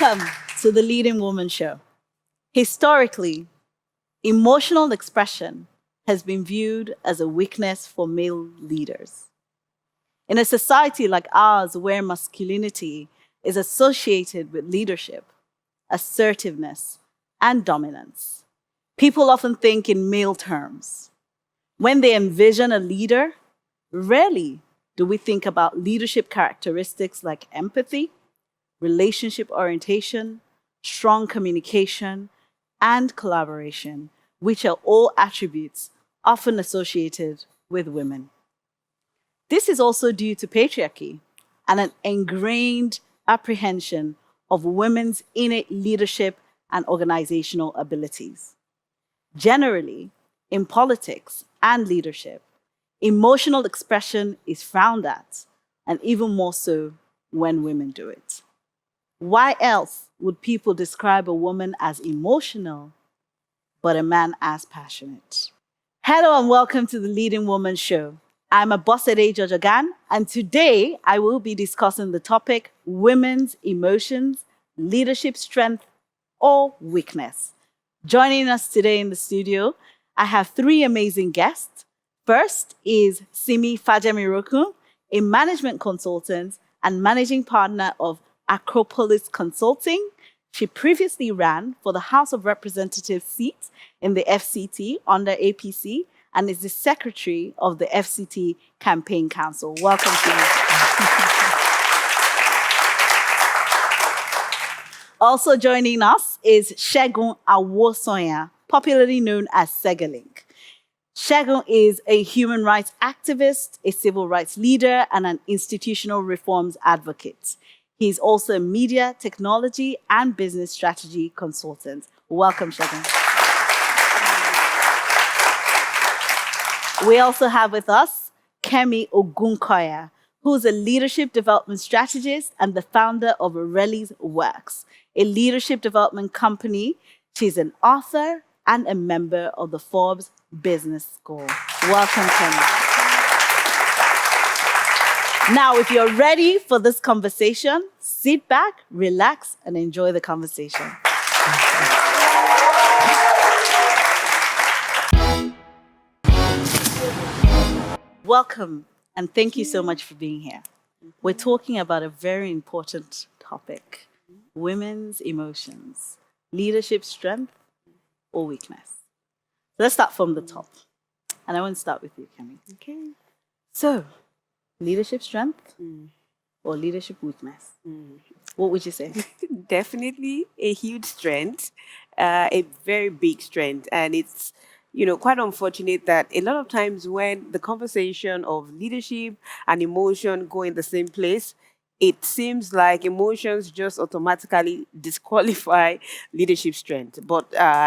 Welcome to the Leading Woman Show. Historically, emotional expression has been viewed as a weakness for male leaders. In a society like ours, where masculinity is associated with leadership, assertiveness, and dominance, people often think in male terms. When they envision a leader, rarely do we think about leadership characteristics like empathy, relationship orientation, strong communication, and collaboration, which are all attributes often associated with women. This is also due to patriarchy and an ingrained apprehension of women's innate leadership and organizational abilities. Generally, in politics and leadership, emotional expression is frowned at, and even more so when women do it. Why else would people describe a woman as emotional, but a man as passionate? Hello and welcome to the Leading Woman Show. I'm Abosede Jojogan, and today I will be discussing the topic women's emotions, leadership strength, or weakness. Joining us today in the studio, I have three amazing guests. First is Simi Fajemirokun, a management consultant and managing partner of Acropolis Consulting. She previously ran for the House of Representatives seat in the FCT under APC and is the secretary of the FCT Campaign Council. Welcome to you. Also joining us is Segun Awosanya, popularly known as Segalink. Segun is a human rights activist, a civil rights leader, and an institutional reforms advocate. He's also a media, technology, and business strategy consultant. Welcome, Segun. We also have with us Kemi Ogunkoya, who's a leadership development strategist and the founder of Reli's Works, a leadership development company. She's an author and a member of the Forbes Business School. Welcome, Kemi. Now, if you're ready for this conversation, sit back, relax, and enjoy the conversation. Welcome, and thank you so much for being here. We're talking about a very important topic: women's emotions, leadership strength, or weakness. Let's start from the top. And I want to start with you, Kemi. Okay. So, leadership strength or leadership weakness? What would you say? Definitely a huge strength, a very big strength. And it's, quite unfortunate that a lot of times when the conversation of leadership and emotion go in the same place, it seems like emotions just automatically disqualify leadership strength. But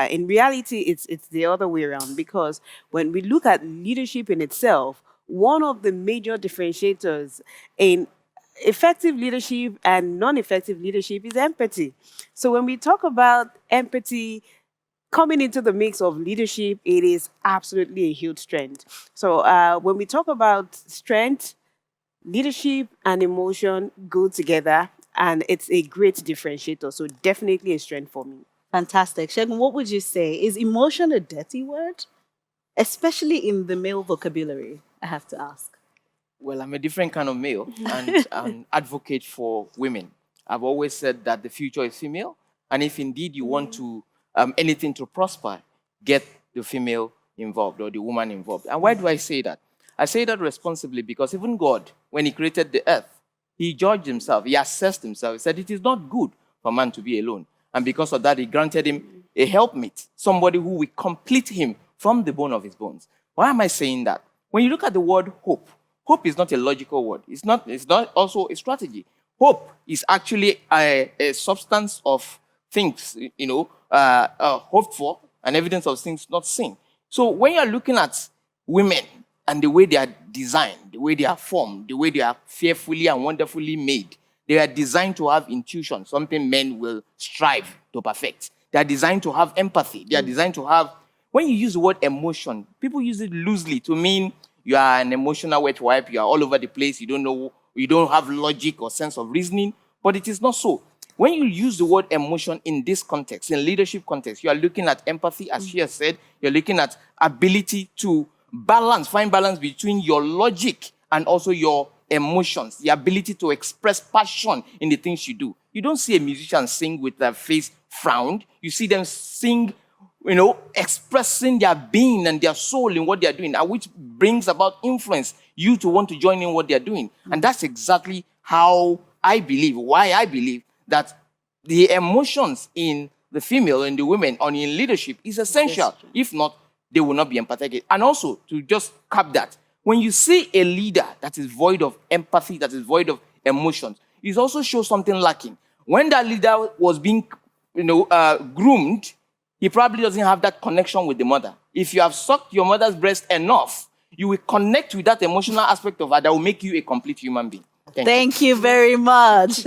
in reality, it's the other way around, because when we look at leadership in itself, one of the major differentiators in effective leadership and non-effective leadership is empathy. So when we talk about empathy coming into the mix of leadership, it is absolutely a huge strength. So when we talk about strength, leadership and emotion go together, and it's a great differentiator. So definitely a strength for me. Fantastic. Segun, what would you say? Is emotion a dirty word? Especially in the male vocabulary, I have to ask. Well, I'm a different kind of male and an advocate for women. I've always said that the future is female. And if indeed you want to anything to prosper, get the female involved or the woman involved. And why do I say that? I say that responsibly because even God, when he created the earth, he judged himself, he assessed himself. He said it is not good for man to be alone. And because of that, he granted him a helpmate, somebody who will complete him from the bone of his bones. Why am I saying that? When you look at the word hope, hope is not a logical word. It's not also a strategy. Hope is actually a substance of things, hoped for, and evidence of things not seen. So when you're looking at women and the way they are designed, the way they are formed, the way they are fearfully and wonderfully made, they are designed to have intuition, something men will strive to perfect. They are designed to have empathy. They are designed to have, when you use the word emotion, people use it loosely to mean you are an emotional wet wipe, you are all over the place, you don't know, you don't have logic or sense of reasoning, but it is not so. when you use the word emotion in this context, in leadership context, you are looking at empathy, as she has said. You're looking at ability to find balance between your logic and also your emotions, the ability to express passion in the things you do. You don't see a musician sing with their face frowned. You see them sing, expressing their being and their soul in what they are doing, and which brings about influence, you to want to join in what they are doing. And that's exactly why I believe that the emotions in the female and the women on in leadership is essential. If not, they will not be empathetic. And also, to just cap that, when you see a leader that is void of empathy, that is void of emotions, it also shows something lacking. When that leader was being, groomed, he probably doesn't have that connection with the mother. If you have sucked your mother's breast enough, you will connect with that emotional aspect of her that will make you a complete human being. Thank you very much.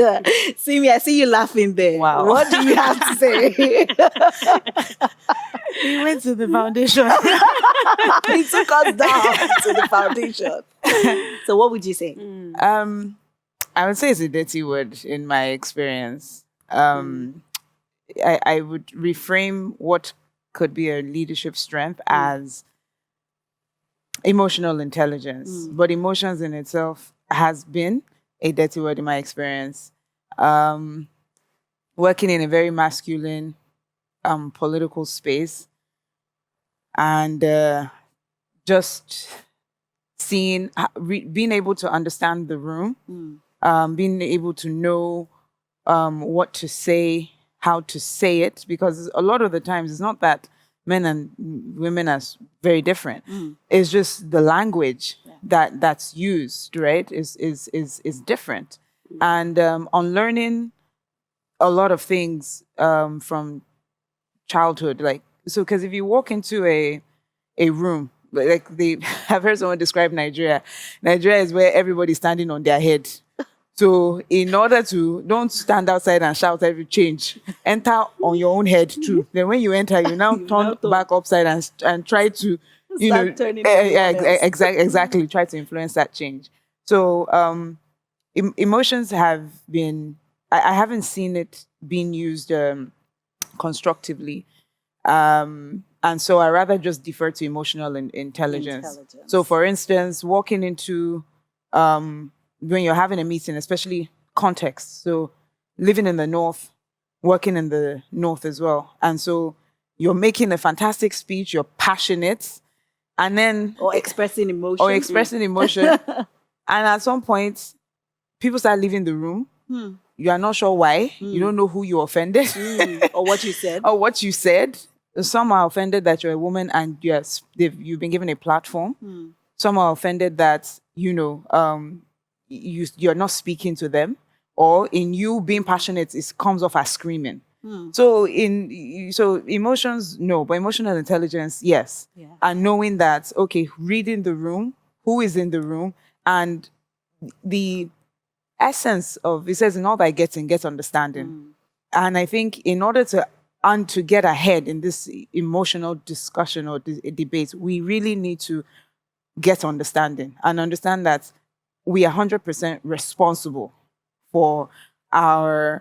Simi, I see you laughing there. Wow. What do you have to say? We went to the foundation. He took us down to the foundation. So what would you say? I would say it's a dirty word in my experience. I would reframe what could be a leadership strength as emotional intelligence. But emotions in itself has been a dirty word in my experience. Working in a very masculine political space, and just seeing, being able to understand the room, being able to know what to say, how to say it, because a lot of the times it's not that men and women are very different. It's just the language that's used, right, is different. And unlearning a lot of things from childhood, like, so because if you walk into a room, like I've heard someone describe Nigeria. Nigeria is where everybody's standing on their head. So in order to, don't stand outside and shout every change, enter on your own head too. Then when you enter, you now turn back upside and try to, exactly try to influence that change. So emotions have been, I haven't seen it being used constructively. And so I rather just defer to emotional intelligence. So for instance, walking into, when you're having a meeting, especially context. So living in the North, working in the North as well. And so you're making a fantastic speech, you're passionate, and then... Or expressing emotion. And at some point, people start leaving the room. You are not sure why. You don't know who you offended. Or what you said. Or what you said. Some are offended that you're a woman and you've been given a platform. Some are offended that, you're not speaking to them, or in you being passionate, it comes off as screaming. So emotions, no, but emotional intelligence, yes. And knowing that, okay, reading the room, who is in the room, and the essence of, it says, in all thy getting, get understanding. And I think in order to get ahead in this emotional discussion or debate, we really need to get understanding and understand that we are 100% responsible for how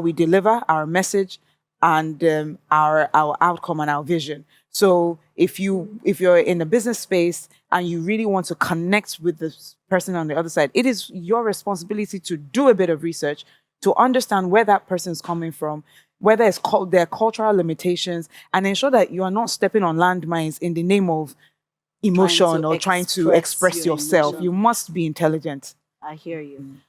we deliver our message and our outcome and our vision. So if you're in a business space and you really want to connect with the person on the other side, it is your responsibility to do a bit of research to understand where that person is coming from, whether it's called their cultural limitations, and ensure that you are not stepping on landmines in the name of emotion or trying to express yourself. You must be intelligent. I hear you.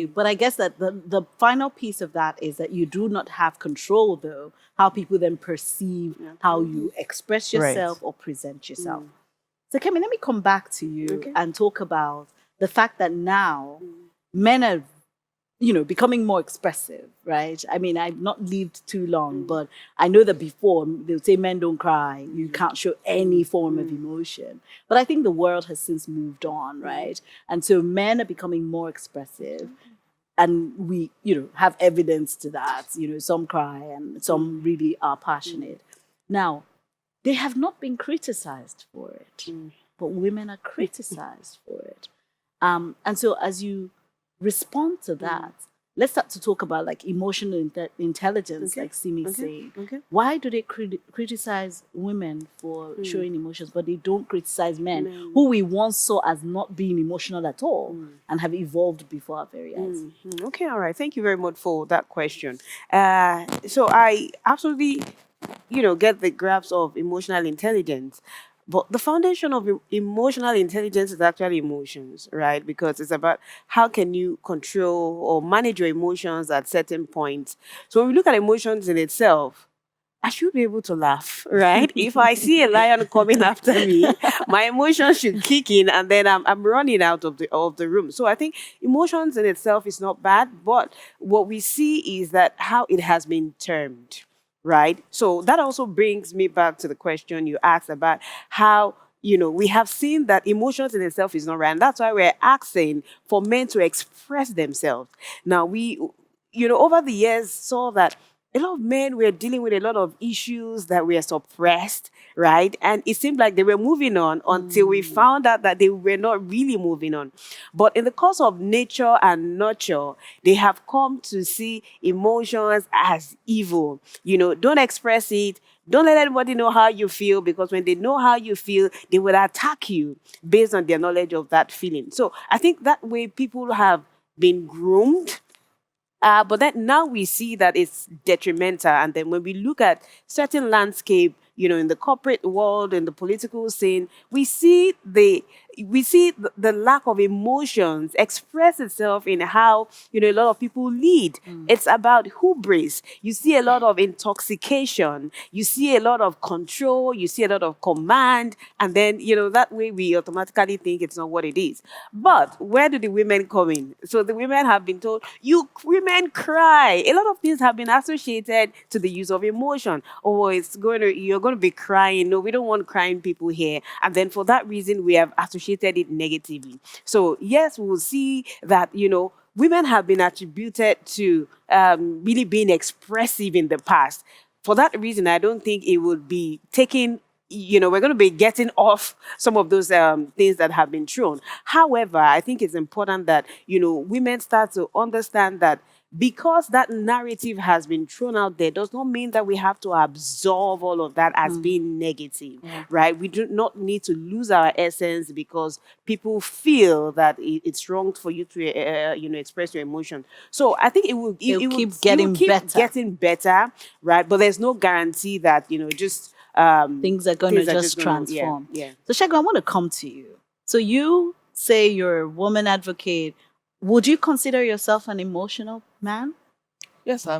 But I guess that the final piece of that is that you do not have control, though, how people then perceive how you express yourself or present yourself. So, Kemi, let me come back to you and talk about the fact that now men are, becoming more expressive, right? I mean, I've not lived too long, but I know that before they would say men don't cry. You can't show any form of emotion. But I think the world has since moved on, right? And so men are becoming more expressive. And we, have evidence to that. Some cry and some really are passionate. Now, they have not been criticized for it, but women are criticized for it. And so as you respond to that, let's start to talk about like emotional intelligence, Okay. like Simi Okay. saying. Okay. Why do they criticize women for showing emotions, but they don't criticize men Men. who we once saw as not being emotional at all and have evolved before our very eyes? Okay, all right. Thank you very much for that question. So I absolutely, get the grasp of emotional intelligence. But the foundation of emotional intelligence is actually emotions, right? Because it's about how can you control or manage your emotions at certain points. So when we look at emotions in itself, I should be able to laugh, right? If I see a lion coming after me, my emotions should kick in, and then I'm running out of the room. So I think emotions in itself is not bad, but what we see is that how it has been termed, right? So that also brings me back to the question you asked about how we have seen that emotions in itself is not right, and that's why we're asking for men to express themselves. Now we, over the years saw that a lot of men were dealing with a lot of issues that were suppressed, right? And it seemed like they were moving on until we found out that they were not really moving on. But in the course of nature and nurture, they have come to see emotions as evil. Don't express it. Don't let anybody know how you feel, because when they know how you feel, they will attack you based on their knowledge of that feeling. So I think that way people have been groomed, but then now we see that it's detrimental. And then when we look at certain landscape, in the corporate world, in the political scene, we see the lack of emotions express itself in how a lot of people lead. It's about hubris. You see a lot of intoxication. You see a lot of control. You see a lot of command, and then that way we automatically think it's not what it is. But where do the women come in? So the women have been told, you women cry. A lot of things have been associated to the use of emotion. Oh, you're going to be crying. No, we don't want crying people here. And then for that reason, we have associated it negatively. So yes, we'll see that, women have been attributed to really being expressive in the past. For that reason, I don't think it would be taken, we're going to be getting off some of those things that have been thrown. However, I think it's important that, women start to understand that because that narrative has been thrown out there does not mean that we have to absorb all of that as being negative, right? We do not need to lose our essence because people feel that it's wrong for you to, express your emotion. So I think It'll keep it will getting keep better. getting better, right? But there's no guarantee that, just Things are going to just transform. Yeah. So, Shagun, I want to come to you. So, you say you're a woman advocate. Would you consider yourself an emotional man? Yes, I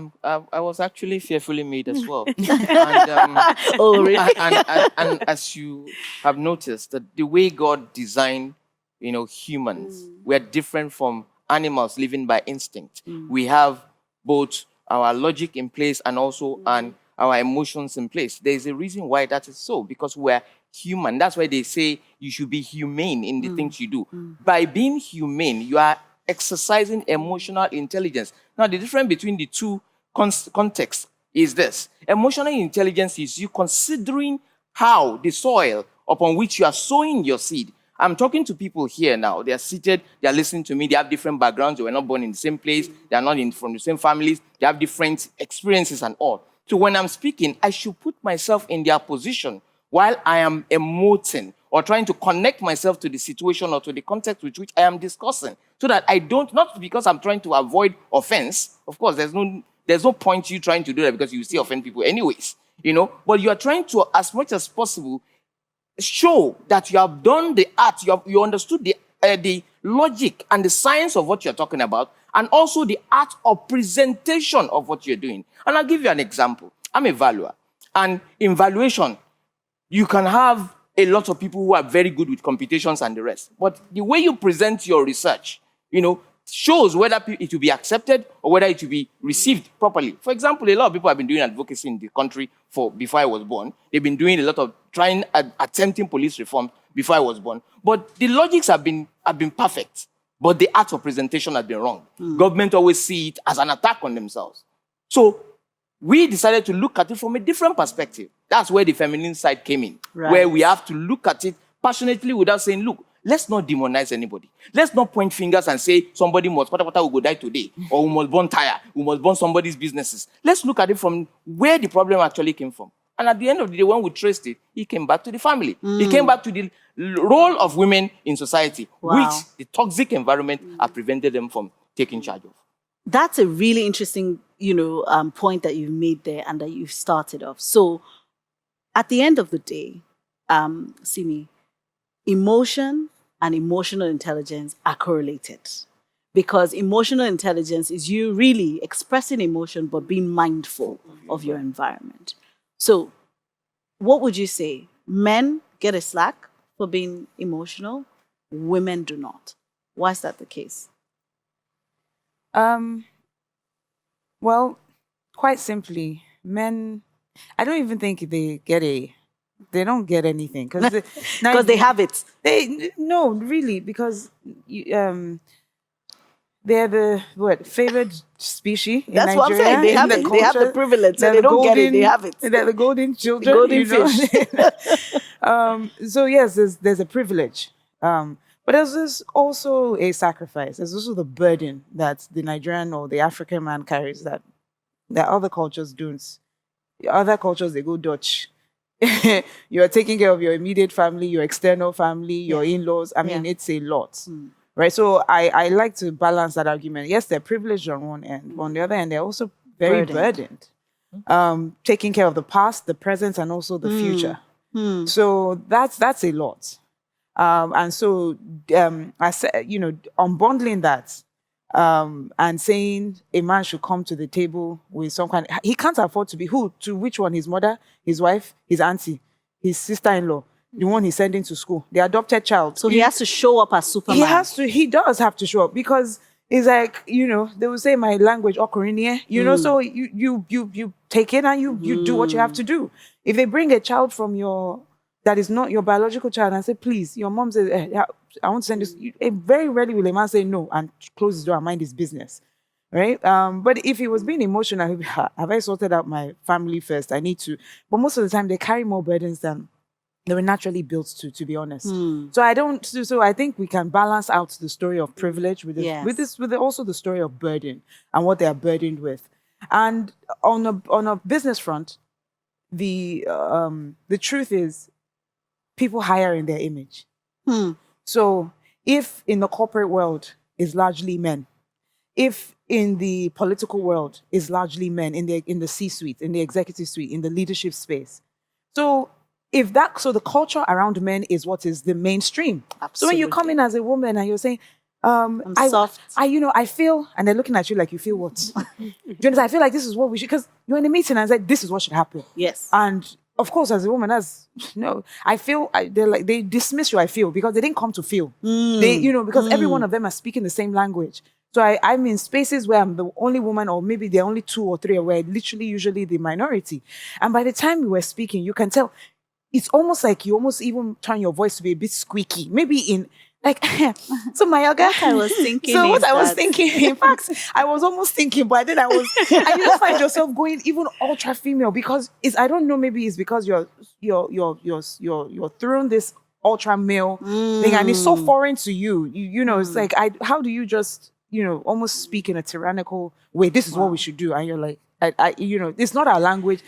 was actually fearfully made as well. And, Oh, really? and as you have noticed, that the way God designed, humans, we're different from animals living by instinct. We have both our logic in place and also our emotions in place. There's a reason why that is so, because we're human. That's why they say you should be humane in the things you do. By being humane, you are exercising emotional intelligence. Now, the difference between the two contexts is this. Emotional intelligence is you considering how the soil upon which you are sowing your seed. I'm talking to people here now. They are seated, they are listening to me, they have different backgrounds, they were not born in the same place, they are not from the same families, they have different experiences and all. So when I'm speaking, I should put myself in their position while I am emoting or trying to connect myself to the situation or to the context with which I am discussing, so that I don't, not because I'm trying to avoid offense. Of course, there's no point you trying to do that because you still offend people anyways, but you are trying to, as much as possible, show that you have done the art, you understood the logic and the science of what you're talking about, and also the art of presentation of what you're doing. And I'll give you an example. I'm a valuer, and in valuation, you can have a lot of people who are very good with computations and the rest. But the way you present your research, shows whether it will be accepted or whether it will be received properly. For example, a lot of people have been doing advocacy in the country before I was born. They've been doing a lot of attempting police reform before I was born. But the logics have been perfect. But the art of presentation has been wrong. Government always see it as an attack on themselves. So we decided to look at it from a different perspective. That's where the feminine side came in, where we have to look at it passionately without saying, look, let's not demonize anybody. Let's not point fingers and say somebody must, what will go die today, or we must burn tire, we must burn somebody's businesses. Let's look at it from where the problem actually came from. And at the end of the day, when we traced it, it came back to the family. It came back to the role of women in society, which the toxic environment have prevented them from taking charge of. That's a really interesting, point that you've made there and that you've started off. So at the end of the day, Simi, emotion and emotional intelligence are correlated, because emotional intelligence is you really expressing emotion but being mindful of your environment. So what would you say? Men get a slack for being emotional, women do not. Why is that the case? Well, quite simply, men, I don't even think they don't get anything because they have it. No, really, because they're the favored species in That's Nigeria. what I'm saying. They have it. They have the privilege, so they don't get it. They have it. They're the golden children. Golden fish. So yes, there's a privilege. But there's also a sacrifice. There's also the burden that the Nigerian or the African man carries that other cultures don't. Other cultures, they go Dutch. You're taking care of your immediate family, your external family, your in-laws. I mean, it's a lot. Right? So I like to balance that argument. Yes, they're privileged on one end. But on the other end, they're also very burdened. Taking care of the past, the present, and also the future. So that's a lot. And so I said, unbundling that and saying a man should come to the table with some kind. He can't afford to be who? To which one? His mother, his wife, his auntie, his sister-in-law, the one he's sending to school, the adopted child. So he has to show up as Superman. He does have to show up because it's like, they will say my language, Okorinie, so you take it and you do what you have to do. If they bring a child from that is not your biological child and say, please, your mom says, I want to send this. Very rarely will a man say no and close his door and mind his business, right? But if he was being emotional, have I sorted out my family first? I need to. But most of the time, they carry more burdens than they were naturally built to be honest. So I think we can balance out the story of privilege with also the story of burden and what they are burdened with. And on a business front, the truth is, people hire in their image. So if in the corporate world is largely men, if in the political world is largely men in the C-suite, in the executive suite, in the leadership space. So the culture around men is what is the mainstream. Absolutely. So when you come in as a woman and you're saying, I'm soft. I feel, and they're looking at you like you feel what? Do you understand? I feel like this is what we should, because you're in a meeting and like, this is what should happen. Yes. And of course, as a woman, they dismiss you, I feel, because they didn't come to feel. Because every one of them are speaking the same language. So I'm in spaces where I'm the only woman, or maybe there are only 2 or 3, where literally usually the minority. And by the time we were speaking, you can tell, it's almost like you almost even turn your voice to be a bit squeaky. Maybe in like, so my yoga. What I was thinking. In fact, I was almost thinking, but then and you just find yourself going even ultra female because I don't know, maybe it's because you're throwing this ultra male thing and it's so foreign to you. It's like, how do you just, almost speak in a tyrannical way? This is what we should do. And you're like, it's not our language.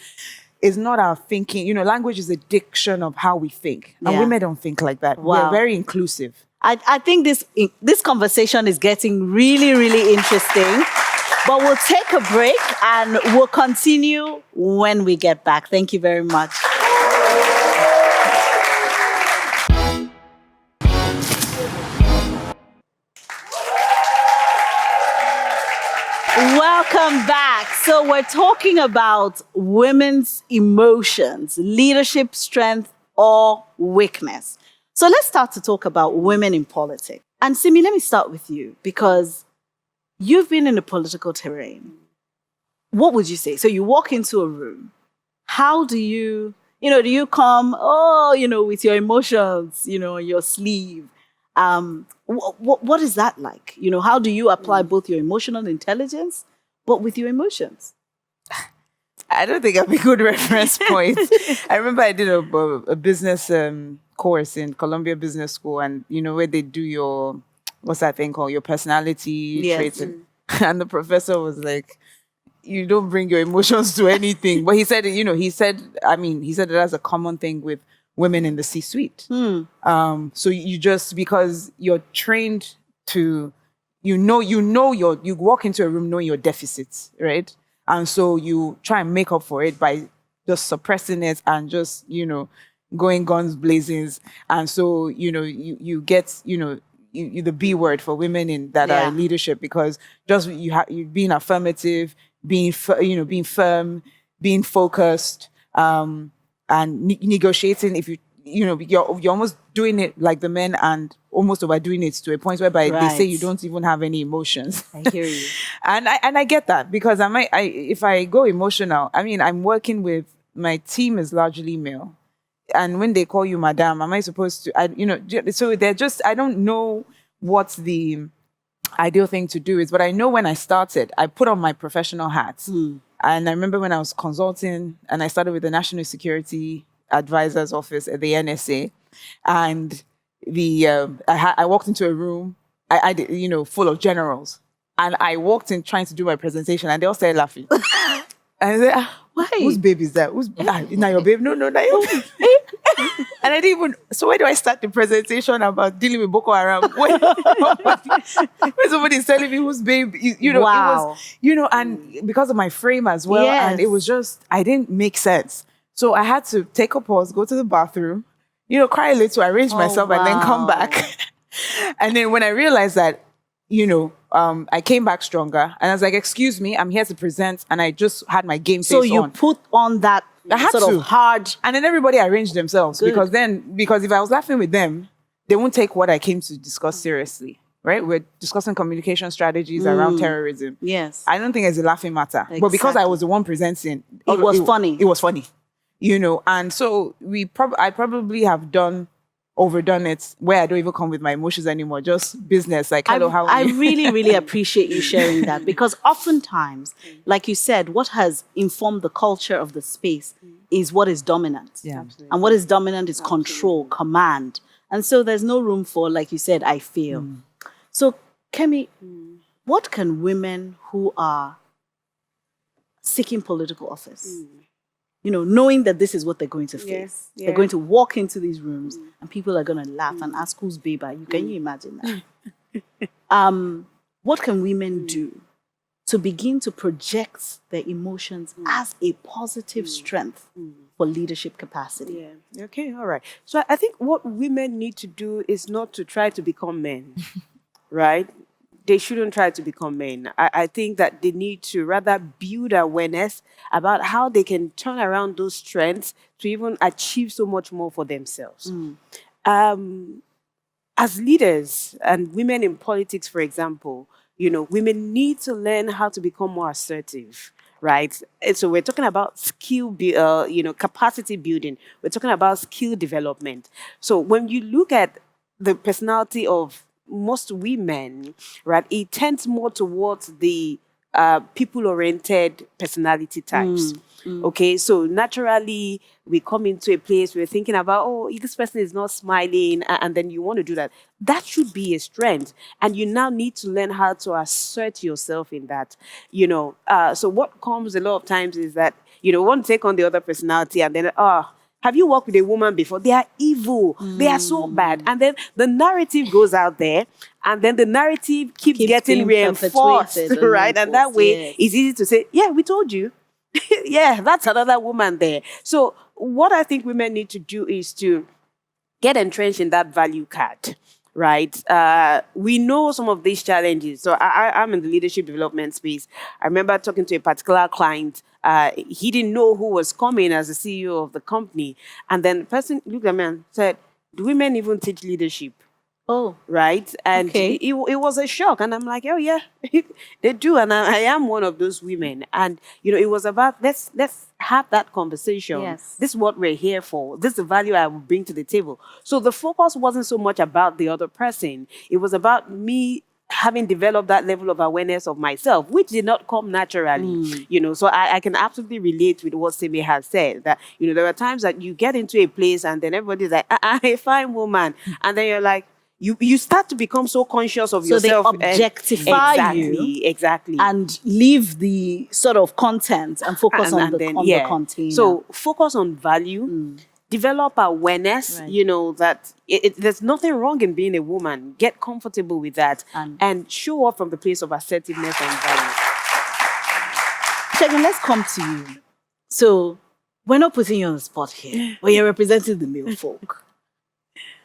It's not our thinking. Language is a diction of how we think. And women don't think like that. Wow. We're very inclusive. I think this conversation is getting really, really interesting. But we'll take a break and we'll continue when we get back. Thank you very much. Welcome back. So we're talking about women's emotions, leadership, strength, or weakness. So let's start to talk about women in politics. And Simi, let me start with you because you've been in the political terrain. What would you say? So you walk into a room. How do you come, with your emotions, your sleeve? What is that like? How do you apply both your emotional intelligence, but with your emotions? I don't think I'm a good reference point. I remember I did a business course in Columbia Business School, and where they do your, what's that thing called, your personality Yes. traits, and the professor was like, you don't bring your emotions to anything. But he said, he said that that's a common thing with women in the C-suite. So you just, because you're trained to, you walk into a room knowing your deficits, right? And so you try and make up for it by just suppressing it and just, going guns blazing. And so, you get, you the B word for women in that are in leadership, because just you being affirmative, being firm, being focused, and negotiating. If you're almost doing it like the men and almost overdoing it to a point whereby they say you don't even have any emotions. I hear you. And I get that, because if I go emotional, I'm working with, my team is largely male. And when they call you madam, am I supposed to, so they're just, I don't know what the ideal thing to do is, but I know when I started, I put on my professional hat. And I remember when I was consulting, and I started with the National Security Advisor's Office at the NSA, and I walked into a room, full of generals, and I walked in trying to do my presentation, and they all started laughing. And I said, why? Whose baby is that? Who's not your baby? No, not your baby. And I didn't even. So where do I start the presentation about dealing with Boko Haram? When somebody's telling me whose baby, Wow. it was, and because of my frame as well, and it was just, I didn't make sense. So I had to take a pause, go to the bathroom, cry a little, arrange myself, and then come back. And then when I realized that, I came back stronger, and I was like, excuse me, I'm here to present, and I just had my game face on. So you put on that sort of hard... And then everybody arranged themselves, because if I was laughing with them, they won't take what I came to discuss seriously, right? We're discussing communication strategies around terrorism. Yes. I don't think it's a laughing matter. Exactly. But because I was the one presenting, it was funny. It was funny, and so I probably have overdone it, where I don't even come with my emotions anymore, just business, like, hello, how are you? I really, really appreciate you sharing that, because oftentimes, like you said, what has informed the culture of the space is what is dominant. Yeah. And what is dominant is control, command. And so there's no room for, like you said, I feel. So, Kemi, what can women who are seeking political office, knowing that this is what they're going to face. They're going to walk into these rooms and people are going to laugh and ask, who's baby? Can you imagine that? What can women do to begin to project their emotions as a positive strength for leadership capacity? Yeah. Okay, all right. So I think what women need to do is not to try to become men, right? They shouldn't try to become men. I think that they need to rather build awareness about how they can turn around those strengths to even achieve so much more for themselves. As leaders and women in politics, for example, women need to learn how to become more assertive, right? And so we're talking about capacity building. We're talking about skill development. So when you look at the personality of most women, right, it tends more towards the people-oriented personality types. Okay, so naturally we come into a place where we're thinking about, oh, this person is not smiling, and then you want to do that. That should be a strength, and you now need to learn how to assert yourself in that. So what comes a lot of times is that want to take on the other personality, and then have you worked with a woman before? They are evil. They are so bad. And then the narrative goes out there, and then the narrative keeps getting reinforced, right? And that way, it's easy to say, yeah, we told you. Yeah, that's another woman there. So what I think women need to do is to get entrenched in that value card, right? We know some of these challenges. So I'm in the leadership development space. I remember talking to a particular client. He didn't know who was coming as the CEO of the company. And then the person looked at me and said, do women even teach leadership? Oh, right. And it was a shock. And I'm like, oh, yeah, they do. And I am one of those women. And, it was about, let's have that conversation. Yes. This is what we're here for. This is the value I will bring to the table. So the focus wasn't so much about the other person. It was about me having developed that level of awareness of myself, which did not come naturally, so I can absolutely relate with what Simi has said, that, there are times that you get into a place and then everybody's like, a fine woman. And then you're like, you start to become so conscious of So yourself. they objectify you. Exactly. And leave the sort of content and focus on the container. So focus on value. Develop awareness, that there's nothing wrong in being a woman. Get comfortable with that and show up from the place of assertiveness and value. Shegun, let's come to you. So we're not putting you on the spot here, but you're representing the male folk.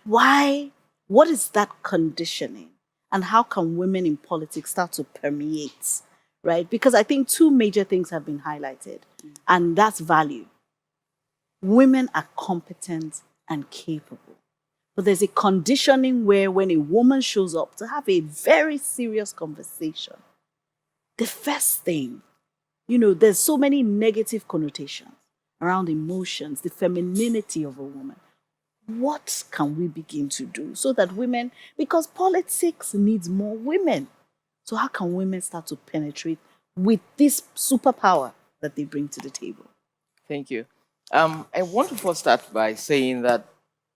Why? What is that conditioning? And how can women in politics start to permeate, right? Because I think two major things have been highlighted, and that's value. Women are competent and capable. But there's a conditioning where when a woman shows up to have a very serious conversation, the first thing, there's so many negative connotations around emotions, the femininity of a woman. What can we begin to do so that women, because politics needs more women. So how can women start to penetrate with this superpower that they bring to the table? Thank you. I want to first start by saying that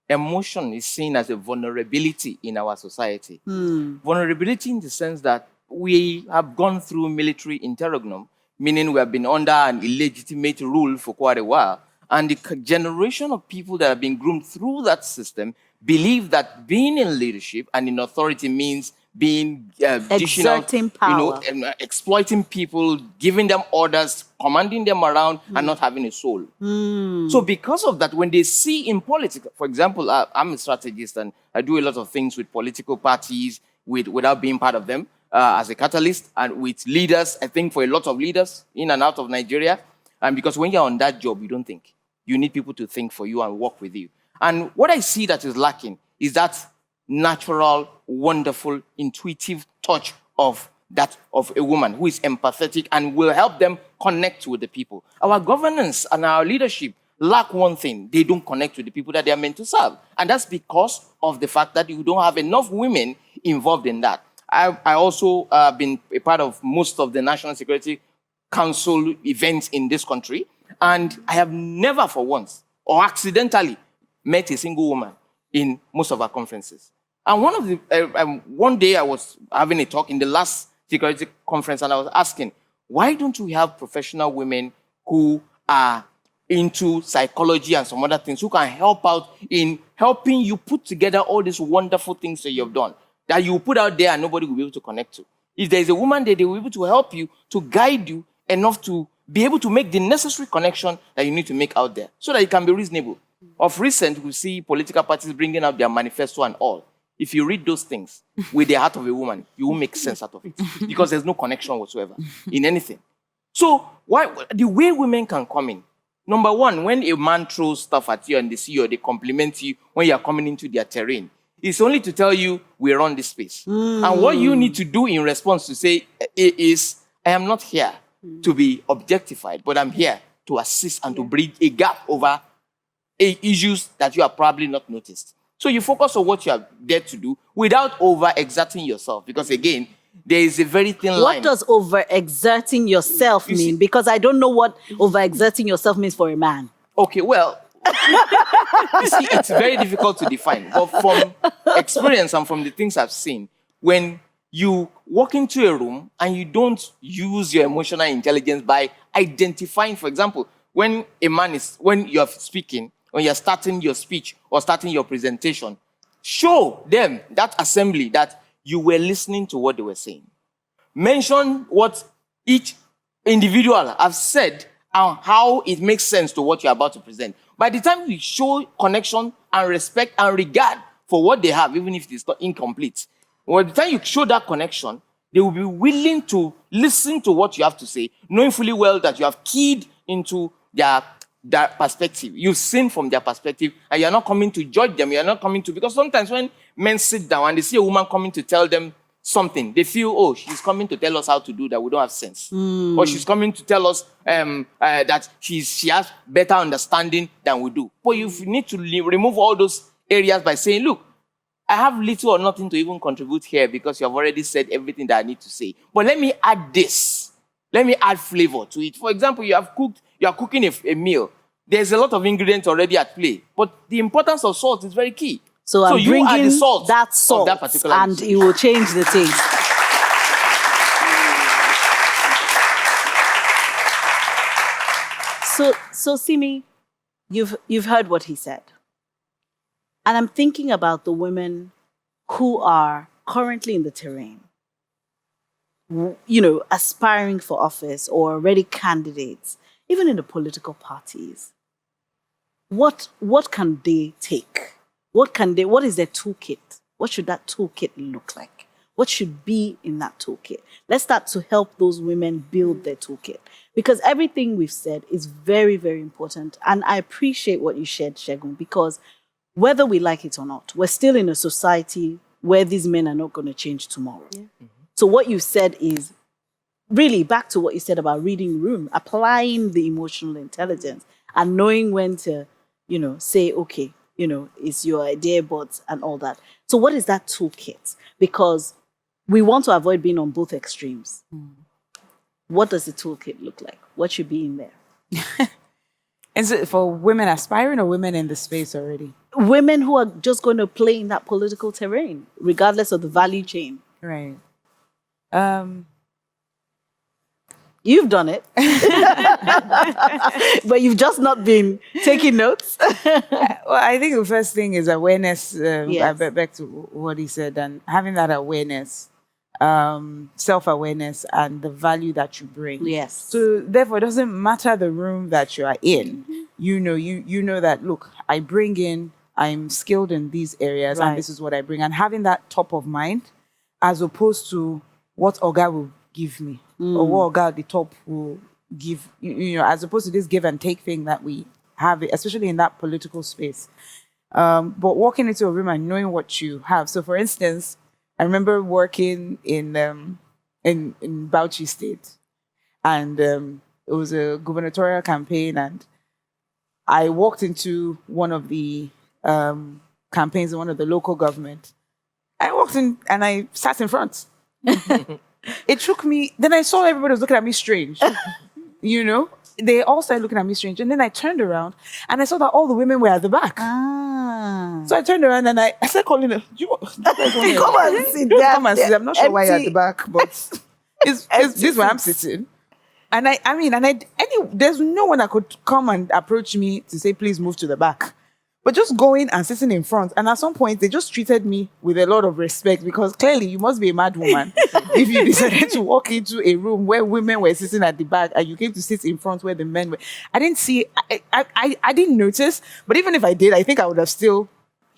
emotion is seen as a vulnerability in our society. Vulnerability in the sense that we have gone through military interregnum, meaning we have been under an illegitimate rule for quite a while. And the generation of people that have been groomed through that system believe that being in leadership and in authority means being exerting power, exploiting people, giving them orders, commanding them around, and not having a soul. So because of that, when they see in politics, for example, I'm a strategist and I do a lot of things with political parties without being part of them as a catalyst, and with leaders, I think for a lot of leaders in and out of Nigeria. And because when you're on that job, you don't think. You need people to think for you and work with you. And what I see that is lacking is that natural, wonderful, intuitive touch of a woman who is empathetic and will help them connect with the people. Our governance and our leadership lack one thing. They don't connect with the people that they are meant to serve. And that's because of the fact that you don't have enough women involved in that. I also been a part of most of the National Security Council events in this country, and I have never for once or accidentally met a single woman in most of our conferences. And one day I was having a talk in the last security conference, and I was asking, why don't we have professional women who are into psychology and some other things, who can help out in helping you put together all these wonderful things that you've done, that you put out there and nobody will be able to connect to. If there's a woman there, they will be able to help you, to guide you enough to be able to make the necessary connection that you need to make out there so that it can be reasonable. Of recent, we see political parties bringing out their manifesto and all. If you read those things with the heart of a woman, you won't make sense out of it because there's no connection whatsoever in anything. So the way women can come in, number one, when a man throws stuff at you and they see you or they compliment you when you're coming into their terrain, it's only to tell you we run this space. And what you need to do in response to say is, I am not here to be objectified, but I'm here to assist and to bridge a gap over issues that you have probably not noticed. So you focus on what you are there to do without over-exerting yourself. Because again, there is a very thin line. What does over-exerting yourself mean? Because I don't know what over-exerting yourself means for a man. Okay, well, you see, it's very difficult to define. But from experience and from the things I've seen, when you walk into a room and you don't use your emotional intelligence by identifying, for example, when you're speaking, when you're starting your speech or starting your presentation, show them, that assembly, that you were listening to what they were saying. Mention what each individual has said and how it makes sense to what you're about to present. By the time you show connection and respect and regard for what they have, even if it's not incomplete, by the time you show that connection, they will be willing to listen to what you have to say, knowing fully well that you have keyed into their perspective. You've seen from their perspective, and you're not coming to judge them. You're not coming to, because sometimes when men sit down and they see a woman coming to tell them something, they feel, oh, she's coming to tell us how to do that. We don't have sense. Or she's coming to tell us that she has better understanding than we do. But you need to remove all those areas by saying, look, I have little or nothing to even contribute here because you have already said everything that I need to say. But let me add this. Let me add flavor to it. For example, you are cooking a meal. There's a lot of ingredients already at play. But the importance of salt is very key. So I'm you bringing add the salt that salt, of that particular and dish. it will change the taste. So Simi, you've heard what he said. And I'm thinking about the women who are currently in the terrain, aspiring for office or already candidates, even in the political parties. What can they take? What is their toolkit? What should that toolkit look like? What should be in that toolkit? Let's start to help those women build their toolkit. Because everything we've said is very, very important. And I appreciate what you shared, Shegun, because whether we like it or not, we're still in a society where these men are not going to change tomorrow. Yeah. Mm-hmm. So what you said is really back to what you said about reading room, applying the emotional intelligence and knowing when to, say, okay, it's your idea, but and all that. So what is that toolkit? Because we want to avoid being on both extremes. What does the toolkit look like? What should be in there? Is it for women aspiring or women in the space already? Women who are just going to play in that political terrain, regardless of the value chain. Right. You've done it. But you've just not been taking notes. Well, I think the first thing is awareness. Yes. Back to what he said, and having that awareness, self-awareness, and the value that you bring. Yes. So therefore, it doesn't matter the room that you are in. You know that. Look, I bring in. I'm skilled in these areas, Right. and this is what I bring. And having that top of mind, as opposed to what Oga will give me or what Oga at the top will give. As opposed to this give and take thing that we have, especially in that political space. But walking into a room and knowing what you have. So, for instance, I remember working in Bauchi State, and it was a gubernatorial campaign, and I walked into one of the campaigns in one of the local government. I walked in and I sat in front. It took me. Then I saw everybody was looking at me strange. They all started looking at me strange, and then I turned around and I saw that all the women were at the back. So I turned around and I started calling them. Do you guys want to Come and sit down. Come and sit. I'm not sure why you're at the Empty. back, but it's this is where I'm sitting. And there's no one that could come and approach me to say, please move to the back. But just going and sitting in front. And at some point, they just treated me with a lot of respect, because clearly you must be a mad woman if you decided to walk into a room where women were sitting at the back and you came to sit in front where the men were. I didn't see, I didn't notice. But even if I did, I think I would have still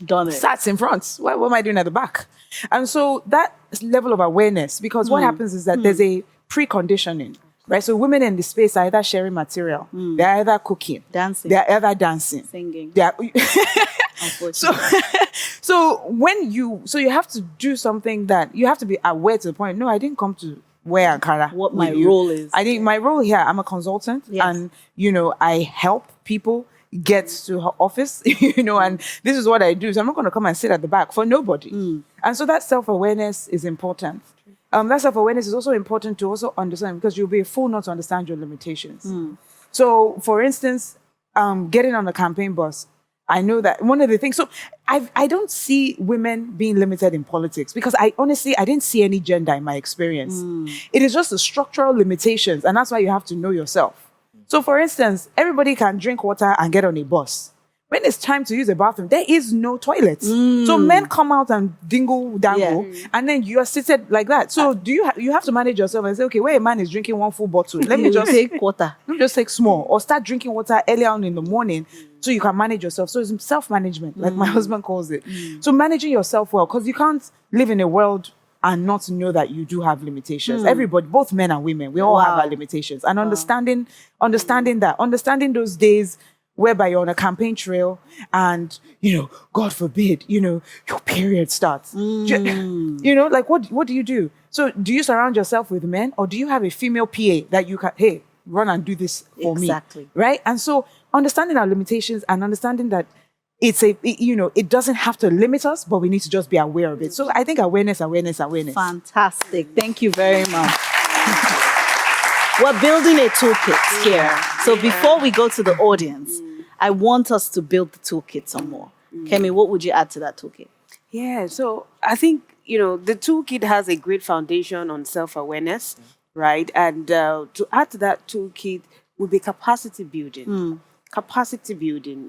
Done it. sat in front. What am I doing at the back? And so that level of awareness, because what happens is that there's a preconditioning. Right, so women in the space are either sharing material, they're either cooking, Dancing. they're either dancing, Singing. Unfortunately. So you have to do something that you have to be aware to the point. No, I didn't come to wear Ankara. What my with you. role is. I think my role here, I'm a consultant, Yes. and I help people get to her office, and this is what I do. So I'm not going to come and sit at the back for nobody. And so that self-awareness is important. That self-awareness is also important to also understand, because you'll be a fool not to understand your limitations. So, for instance, getting on a campaign bus, I know that one of the things, so I don't see women being limited in politics, because I didn't see any gender in my experience. It is just the structural limitations, and that's why you have to know yourself. So, for instance, everybody can drink water and get on a bus. When it's time to use a bathroom, there is no toilet. So men come out and dangle, and then you are seated like that. So you have to manage yourself and say, okay, where a man is drinking one full bottle, let me just take water. Let me just take small, or start drinking water earlier on in the morning, so you can manage yourself. So it's self-management, like my husband calls it. So managing yourself well, because you can't live in a world and not know that you do have limitations. Everybody, both men and women, we all have our limitations. And understanding those days whereby you're on a campaign trail and, God forbid, your period starts. What do you do? So do you surround yourself with men, or do you have a female PA that you can, hey, run and do this for me? Exactly. Right? And so understanding our limitations and understanding that it doesn't have to limit us, but we need to just be aware of it. So I think awareness. Fantastic. Thank you very much. We're building a toolkit here. So before we go to the audience, I want us to build the toolkit some more. Kemi, what would you add to that toolkit? Yeah, so I think, the toolkit has a great foundation on self-awareness, right? And to add to that toolkit would be capacity building. Capacity building,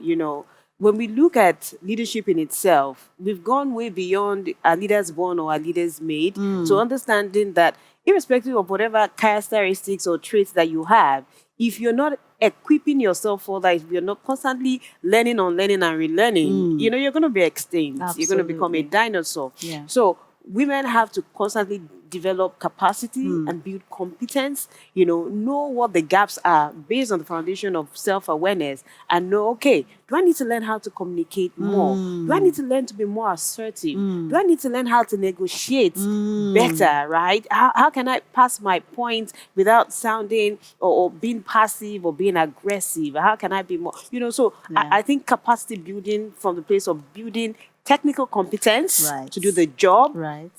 when we look at leadership in itself, we've gone way beyond our leaders born or our leaders made. So understanding that irrespective of whatever characteristics or traits that you have, if you're not equipping yourself for that, if you're not constantly learning, unlearning, and relearning, you're going to be extinct. Absolutely. You're going to become a dinosaur. Yeah. So women have to constantly develop capacity and build competence, know what the gaps are based on the foundation of self-awareness, and know, okay, do I need to learn how to communicate more? Do I need to learn to be more assertive? Do I need to learn how to negotiate better, right? How can I pass my point without sounding or being passive or being aggressive? How can I be more, so I think capacity building from the place of building technical competence to do the job, Right.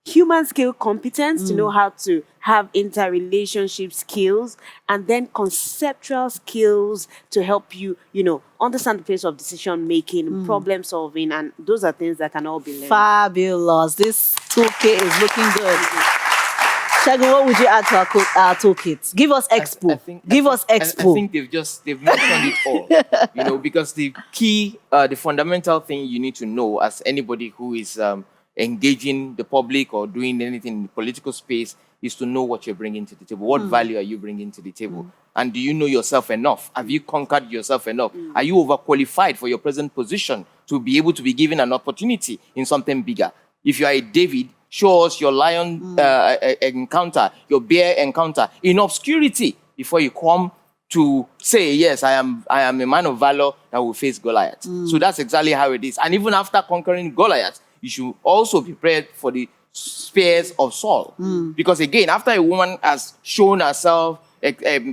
human skill competence to know how to have interrelationship skills, and then conceptual skills to help you, understand the place of decision making, problem solving, and those are things that can all be learned. Fabulous. This toolkit is looking good. Shagun, what would you add to our toolkit? Give us expo. I think they've mentioned it all. Because the key, the fundamental thing you need to know as anybody who is engaging the public or doing anything in the political space is to know what you're bringing to the table. What value are you bringing to the table? And do you know yourself enough? Have you conquered yourself enough? Are you overqualified for your present position to be able to be given an opportunity in something bigger? If you are a David, show us your lion encounter, your bear encounter in obscurity before you come to say, yes, I am a man of valor that will face Goliath. So that's exactly how it is. And even after conquering Goliath, you should also be prepared for the spears of Saul. Because again, after a woman has shown herself,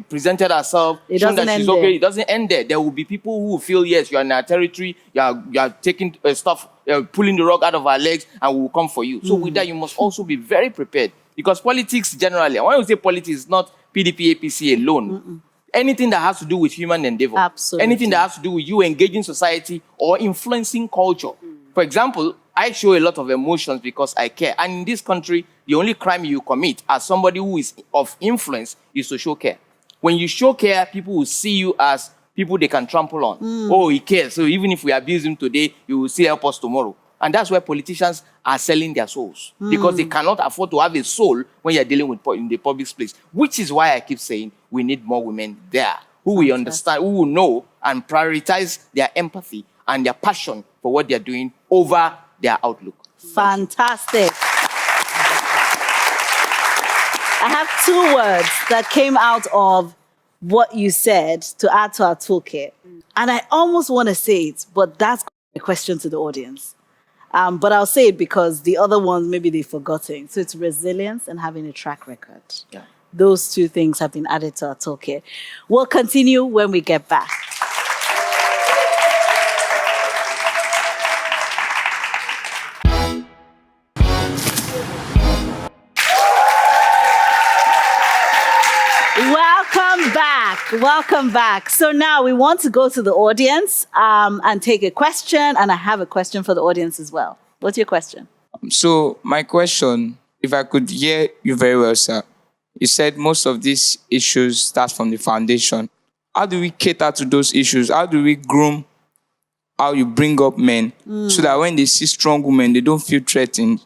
presented herself, shown that she's okay, it doesn't end there. There will be people who will feel, yes, you are in our territory, you are taking stuff, pulling the rug out of our legs, and we will come for you. So with that, you must also be very prepared. Because politics generally, and when we say politics, it's not PDP, APC alone. Anything that has to do with human endeavor. Absolutely. Anything that has to do with you engaging society or influencing culture. For example, I show a lot of emotions because I care. And in this country, the only crime you commit as somebody who is of influence is to show care. When you show care, people will see you as people they can trample on. Oh, he cares. So even if we abuse him today, he will still help us tomorrow. And that's why politicians are selling their souls. Because they cannot afford to have a soul when you're dealing with in the public space. Which is why I keep saying we need more women there who will understand, who will know and prioritize their empathy and their passion for what they're doing over their outlook. Fantastic. I have 2 words that came out of what you said to add to our toolkit. And I almost want to say it, but that's a question to the audience. But I'll say it because the other ones, maybe they've forgotten. So it's resilience and having a track record. Yeah. Those 2 things have been added to our toolkit. We'll continue when we get back. Welcome back. So now we want to go to the audience and take a question. And I have a question for the audience as well. What's your question? So my question, if I could hear you very well, sir, you said most of these issues start from the foundation. How do we cater to those issues? How do we groom how you bring up men so that when they see strong women, they don't feel threatened?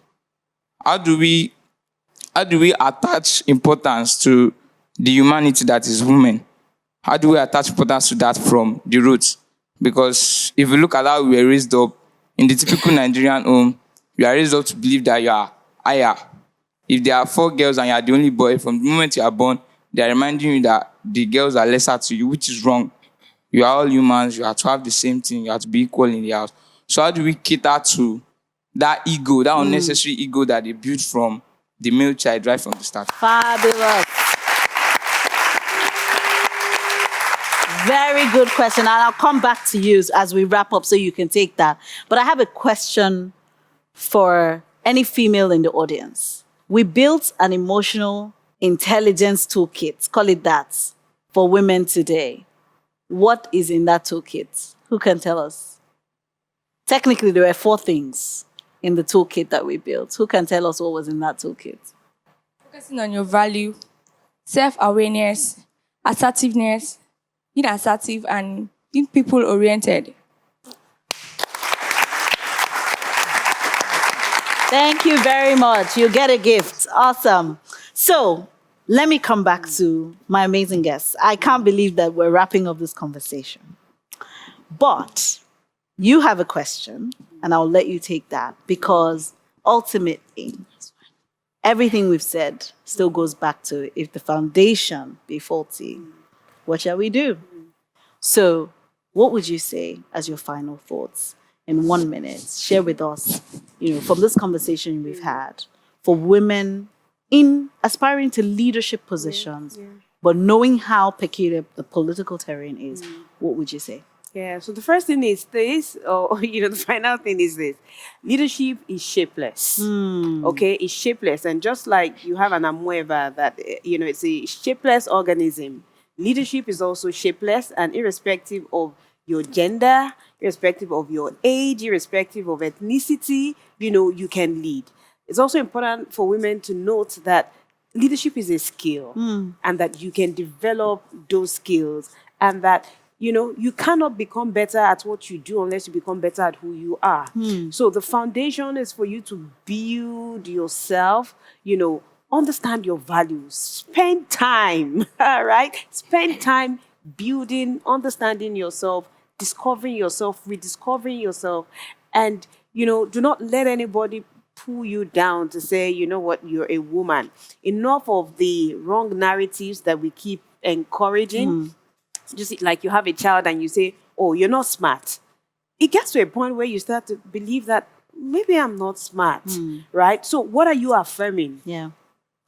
How do we attach importance to the humanity that is women? How do we attach importance to that from the roots? Because if you look at how we were raised up, in the typical Nigerian home, you are raised up to believe that you are higher. If there are 4 girls and you are the only boy, from the moment you are born, they are reminding you that the girls are lesser to you, which is wrong. You are all humans, you have to have the same thing, you have to be equal in the house. So how do we cater to that ego, that unnecessary ego that they built from the male child right from the start? Fabulous. Very good question. And I'll come back to you as we wrap up so you can take that. But I have a question for any female in the audience. We built an emotional intelligence toolkit, call it that, for women today. What is in that toolkit? Who can tell us? Technically, there were 4 things in the toolkit that we built. Who can tell us what was in that toolkit? Focusing on your value, self-awareness, assertiveness, being assertive, and being people-oriented. Thank you very much. You get a gift. Awesome. So let me come back to my amazing guests. I can't believe that we're wrapping up this conversation. But you have a question, and I'll let you take that because ultimately, everything we've said still goes back to if the foundation be faulty, what shall we do? So, what would you say as your final thoughts in 1 minute? Share with us, from this conversation we've had, for women in aspiring to leadership positions, but knowing how peculiar the political terrain is. What would you say? Yeah, so the first thing is this, or the final thing is this. Leadership is shapeless. Okay, it's shapeless. And just like you have an amoeba that, it's a shapeless organism, leadership is also shapeless, and irrespective of your gender, irrespective of your age, irrespective of ethnicity, you can lead. It's also important for women to note that leadership is a skill and that you can develop those skills, and that you cannot become better at what you do unless you become better at who you are. So the foundation is for you to build yourself, understand your values, spend time, right? Spend time building, understanding yourself, discovering yourself, rediscovering yourself, and, do not let anybody pull you down to say, you're a woman. Enough of the wrong narratives that we keep encouraging. Just like you have a child and you say, oh, you're not smart. It gets to a point where you start to believe that maybe I'm not smart, right? So what are you affirming? Yeah.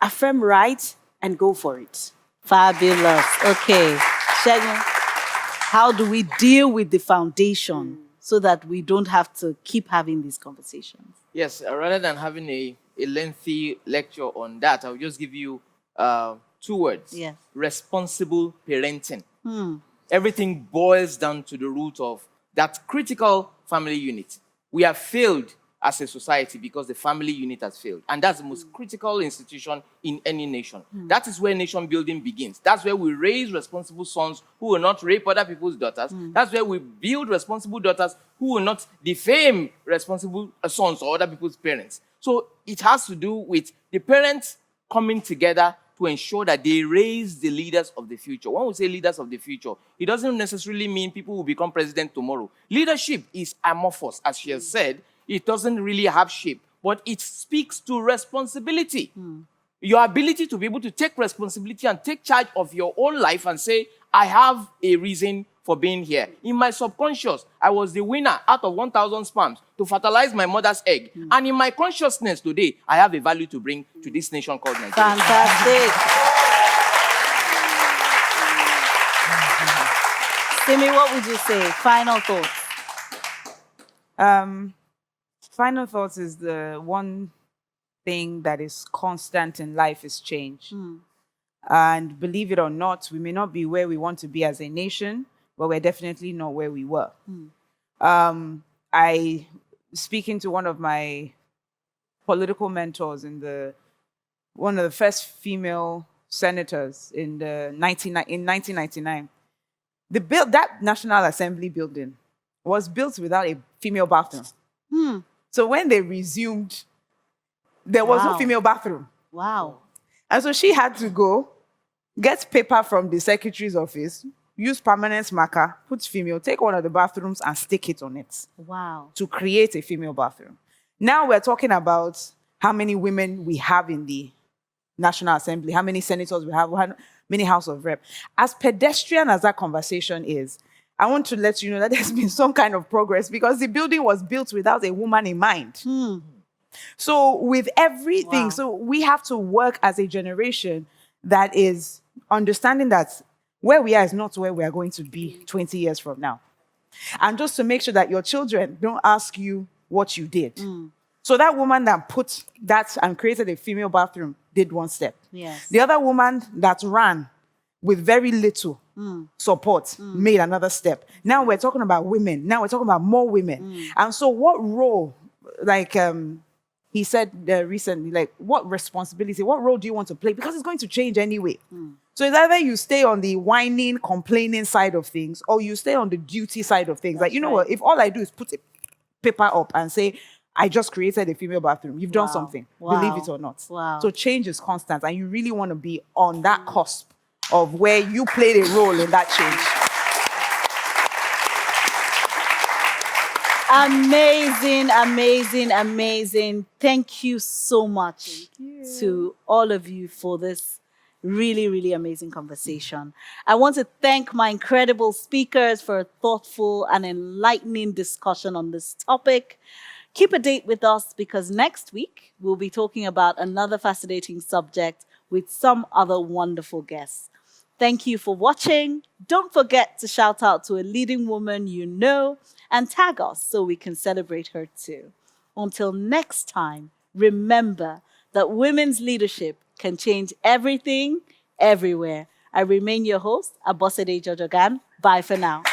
Affirm right and go for it. Fabulous. Okay. Segun, how do we deal with the foundation so that we don't have to keep having these conversations? Yes, rather than having a lengthy lecture on that, I'll just give you 2 words. Yes. Responsible parenting. Everything boils down to the root of that critical family unit. We have failed as a society because the family unit has failed. And that's the most critical institution in any nation. That is where nation building begins. That's where we raise responsible sons who will not rape other people's daughters. That's where we build responsible daughters who will not defame responsible sons or other people's parents. So it has to do with the parents coming together to ensure that they raise the leaders of the future. When we say leaders of the future, it doesn't necessarily mean people will become president tomorrow. Leadership is amorphous, as she has said. It doesn't really have shape, but it speaks to responsibility. Your ability to be able to take responsibility and take charge of your own life and say, I have a reason for being here. In my subconscious, I was the winner out of 1,000 sperms to fertilize my mother's egg. And in my consciousness today, I have a value to bring to this nation called Nigeria. Fantastic. Simi, what would you say? Final thoughts. Final thoughts is the one thing that is constant in life is change. And believe it or not, we may not be where we want to be as a nation, but we're definitely not where we were. I, speaking to one of my political mentors one of the first female senators in 1999, that National Assembly building was built without a female bathroom. So when they resumed, there was no female bathroom. Wow. And so she had to go, get paper from the secretary's office, use permanent marker, put female, take one of the bathrooms and stick it on it. Wow. To create a female bathroom. Now we're talking about how many women we have in the National Assembly, how many senators we have, how many House of Rep. As pedestrian as that conversation is, I want to let you know that there's been some kind of progress because the building was built without a woman in mind. So with everything, so we have to work as a generation that is understanding that Where we are is not where we are going to be 20 years from now. And just to make sure that your children don't ask you what you did. So that woman that put that and created a female bathroom did one step. Yes. The other woman that ran with very little support made another step. Now we're talking about women. Now we're talking about more women. And so what role, like he said recently, like what responsibility, what role do you want to play? Because it's going to change anyway. So it's either you stay on the whining, complaining side of things, or you stay on the duty side of things. Like, you know what, if all I do is put a paper up and say, I just created a female bathroom, you've done something, believe it or not. So change is constant, and you really want to be on that cusp of where you played a role in that change. Amazing, amazing, amazing. Thank you so much to all of you for this really, really amazing conversation. I want to thank my incredible speakers for a thoughtful and enlightening discussion on this topic. Keep a date with us, because next week we'll be talking about another fascinating subject with some other wonderful guests. Thank you for watching. Don't forget to shout out to a leading woman you know and tag us so we can celebrate her too. Until next time, remember that women's leadership can change everything, everywhere. I remain your host, Abosede Jojogan. Bye for now.